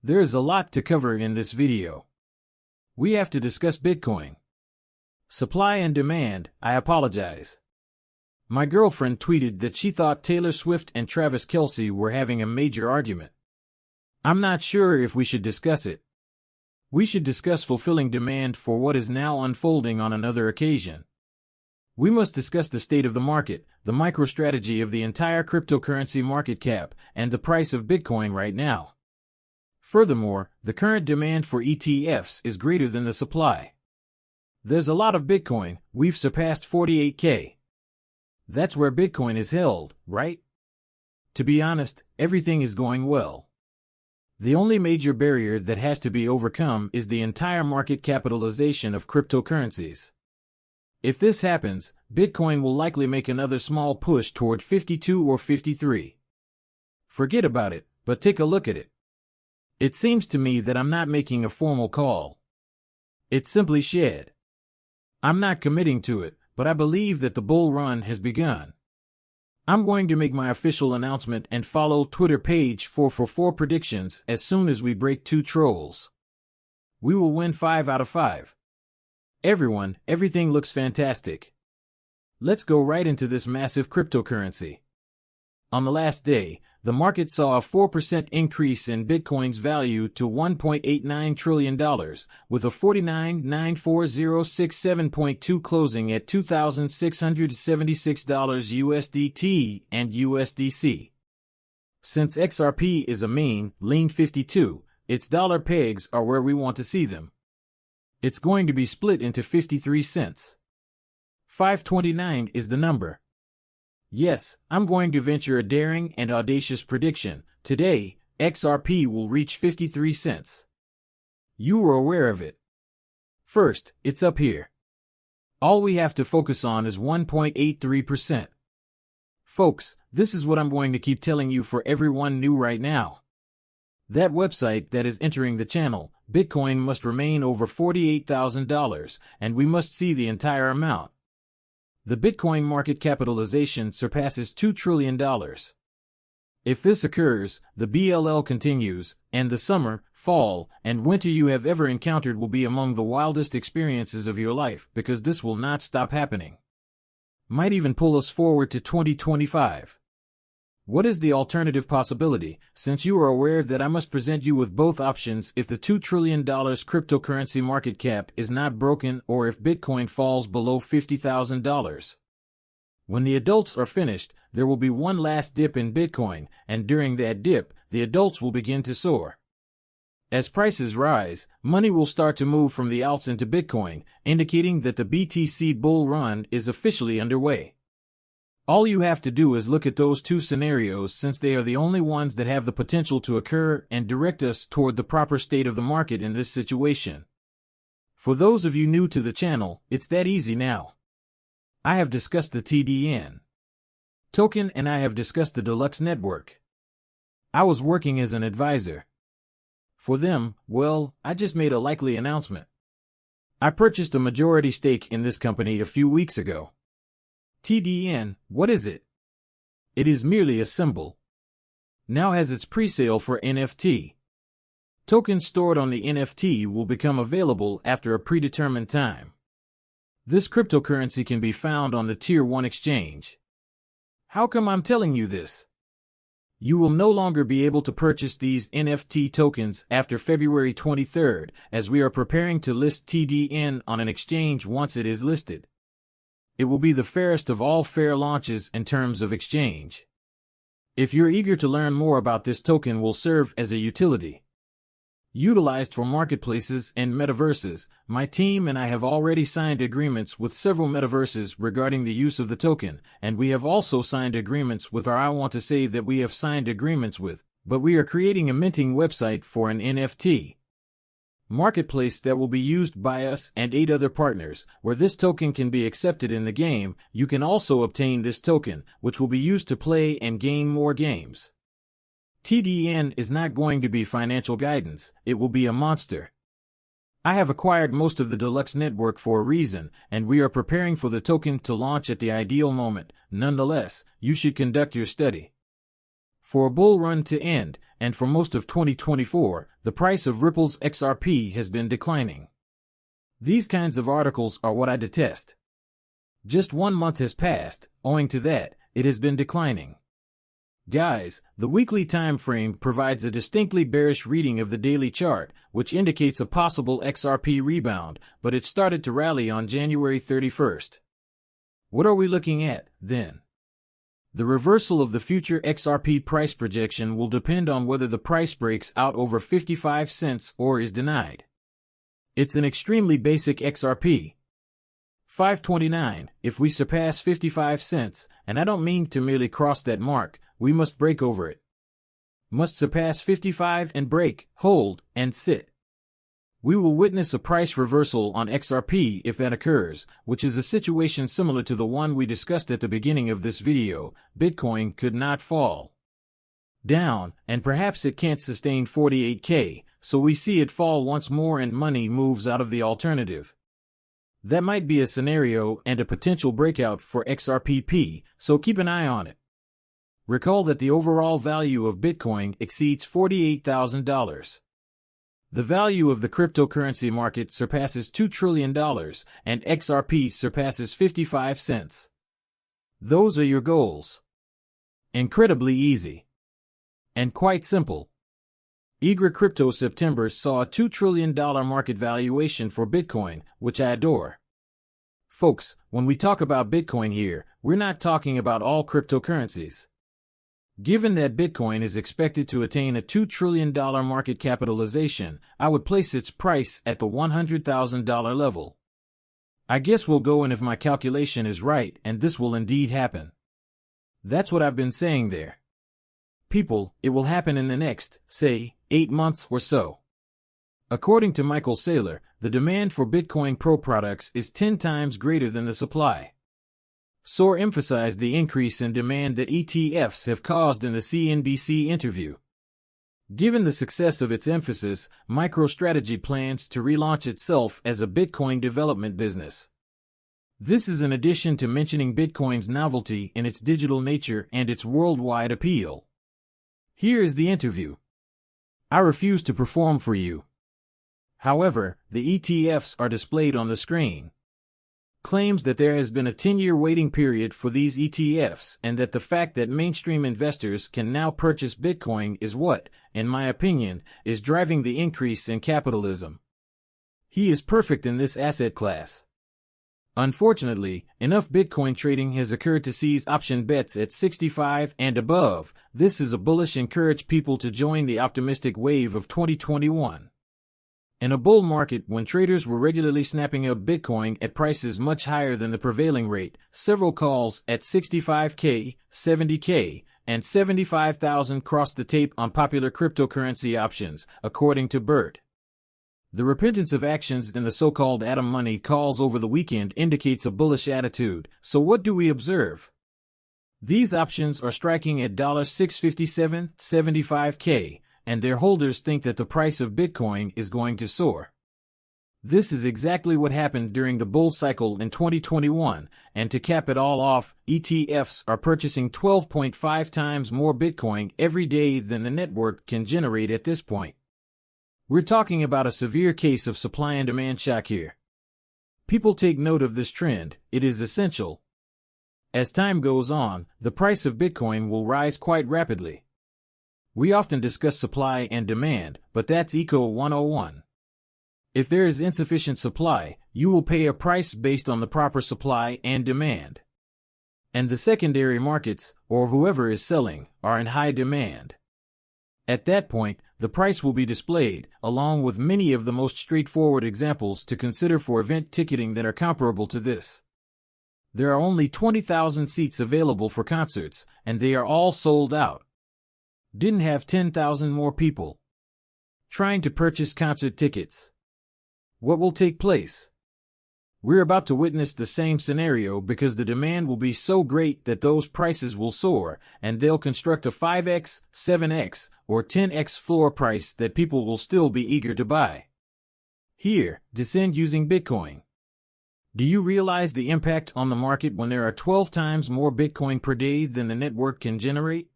There is a lot to cover in this video. We have to discuss Bitcoin. Supply and demand. I apologize. My girlfriend tweeted that she thought Taylor Swift and Travis Kelce were having a major argument. I'm not sure if we should discuss it. We should discuss fulfilling demand for what is now unfolding on another occasion. We must discuss the state of the market, the microstrategy of the entire cryptocurrency market cap, and the price of Bitcoin right now. Furthermore, the current demand for ETFs is greater than the supply. There's a lot of Bitcoin. We've surpassed 48K. That's where Bitcoin is held, right? To be honest, everything is going well. The only major barrier that has to be overcome is the entire market capitalization of cryptocurrencies. If this happens, Bitcoin will likely make another small push toward 52 or 53. Forget about it, but take a look at it. It seems to me that I'm not making a formal call. It's simply shed. I'm not committing to it, but I believe that the bull run has begun. I'm going to make my official announcement and follow Twitter page for 4 predictions as soon as we break 2 trolls. We will win 5 out of 5. Everything looks fantastic. Let's go right into this massive cryptocurrency. On the last day, the market saw a 4% increase in Bitcoin's value to $1.89 trillion, with a 49,94067.2 closing at $2,676 USDT and USDC. Since XRP is a mean, lean 52, its dollar pegs are where we want to see them. It's going to be split into 53 cents. 529 is the number. Yes, I'm going to venture a daring and audacious prediction. Today, XRP will reach 53 cents. You were aware of it. First, it's up here. All we have to focus on is 1.83%. Folks, this is what I'm going to keep telling you for everyone new right now. That website that is entering the channel, Bitcoin must remain over $48,000, and we must see the entire amount. The Bitcoin market capitalization surpasses $2 trillion. If this occurs, the BLL continues, and the summer, fall, and winter you have ever encountered will be among the wildest experiences of your life, because this will not stop happening. Might even pull us forward to 2025. What is the alternative possibility, since you are aware that I must present you with both options if the $2 trillion cryptocurrency market cap is not broken or if Bitcoin falls below $50,000? When the adults are finished, there will be one last dip in Bitcoin, and during that dip, the adults will begin to soar. As prices rise, money will start to move from the alts into Bitcoin, indicating that the BTC bull run is officially underway. All you have to do is look at those 2 scenarios since they are the only ones that have the potential to occur and direct us toward the proper state of the market in this situation. For those of you new to the channel, it's that easy now. I have discussed the TDN token and I have discussed the Deluxe network. I was working as an advisor. For them, well, I just made a likely announcement. I purchased a majority stake in this company a few weeks ago. TDN, what is it? It is merely a symbol. Now has its pre-sale for NFT. Tokens stored on the NFT will become available after a predetermined time. This cryptocurrency can be found on the Tier 1 exchange. How come I'm telling you this? You will no longer be able to purchase these NFT tokens after February 23rd, as we are preparing to list TDN on an exchange once it is listed. It will be the fairest of all fair launches in terms of exchange. If you're eager to learn more about this token will serve as a utility. Utilized for marketplaces and metaverses, my team and I have already signed agreements with several metaverses regarding the use of the token, and we have also signed agreements with I want to say that we have signed agreements with, but we are creating a minting website for an NFT marketplace that will be used by us and 8 other partners, where this token can be accepted in the game. You can also obtain this token, which will be used to play and gain more games. TDN is not going to be financial guidance, it will be a monster. I have acquired most of the Deluxe network for a reason, and we are preparing for the token to launch at the ideal moment. Nonetheless, you should conduct your study. For a bull run to end, and for most of 2024, the price of Ripple's XRP has been declining. These kinds of articles are what I detest. Just 1 month has passed, owing to that, it has been declining. Guys, the weekly time frame provides a distinctly bearish reading of the daily chart, which indicates a possible XRP rebound, but it started to rally on January 31st. What are we looking at, then? The reversal of the future XRP price projection will depend on whether the price breaks out over 55 cents or is denied. It's an extremely basic XRP. 529, if we surpass 55 cents, and I don't mean to merely cross that mark, we must break over it. Must surpass 55 and break, hold, and sit. We will witness a price reversal on XRP if that occurs, which is a situation similar to the one we discussed at the beginning of this video. Bitcoin could not fall down, and perhaps it can't sustain 48K, so we see it fall once more and money moves out of the alternative. That might be a scenario and a potential breakout for XRPP, so keep an eye on it. Recall that the overall value of Bitcoin exceeds $48,000. The value of the cryptocurrency market surpasses $2 trillion, and XRP surpasses 55 cents. Those are your goals. Incredibly easy. And quite simple. Eager Crypto September saw a $2 trillion market valuation for Bitcoin, which I adore. Folks, when we talk about Bitcoin here, we're not talking about all cryptocurrencies. Given that Bitcoin is expected to attain a $2 trillion market capitalization, I would place its price at the $100,000 level. I guess we'll go in if my calculation is right, and this will indeed happen. That's what I've been saying there. People, it will happen in the next, say, 8 months or so. According to Michael Saylor, the demand for Bitcoin Pro products is 10 times greater than the supply. Soar emphasized the increase in demand that ETFs have caused in the CNBC interview. Given the success of its emphasis, MicroStrategy plans to relaunch itself as a Bitcoin development business. This is in addition to mentioning Bitcoin's novelty in its digital nature and its worldwide appeal. Here is the interview. I refuse to perform for you. However, the ETFs are displayed on the screen. Claims that there has been a 10-year waiting period for these ETFs and that the fact that mainstream investors can now purchase Bitcoin is what, in my opinion, is driving the increase in capitalism. He is perfect in this asset class. Unfortunately, enough Bitcoin trading has occurred to seize option bets at 65 and above. This is a bullish encourage people to join the optimistic wave of 2021. In a bull market, when traders were regularly snapping up Bitcoin at prices much higher than the prevailing rate, several calls at 65K, 70K, and 75,000 crossed the tape on popular cryptocurrency options, according to Bert. The repentance of actions in the so-called atom money calls over the weekend indicates a bullish attitude, so what do we observe? These options are striking at $657, 75K, and their holders think that the price of Bitcoin is going to soar. This is exactly what happened during the bull cycle in 2021, and to cap it all off, ETFs are purchasing 12.5 times more Bitcoin every day than the network can generate at this point. We're talking about a severe case of supply and demand shock here. People take note of this trend, it is essential. As time goes on, the price of Bitcoin will rise quite rapidly. We often discuss supply and demand, but that's Eco 101. If there is insufficient supply, you will pay a price based on the proper supply and demand. And the secondary markets, or whoever is selling, are in high demand. At that point, the price will be displayed, along with many of the most straightforward examples to consider for event ticketing that are comparable to this. There are only 20,000 seats available for concerts, and they are all sold out. Didn't have 10,000 more people trying to purchase concert tickets. What will take place? We're about to witness the same scenario because the demand will be so great that those prices will soar, and they'll construct a 5x, 7x, or 10x floor price that people will still be eager to buy. Here, descend using Bitcoin. Do you realize the impact on the market when there are 12 times more Bitcoin per day than the network can generate?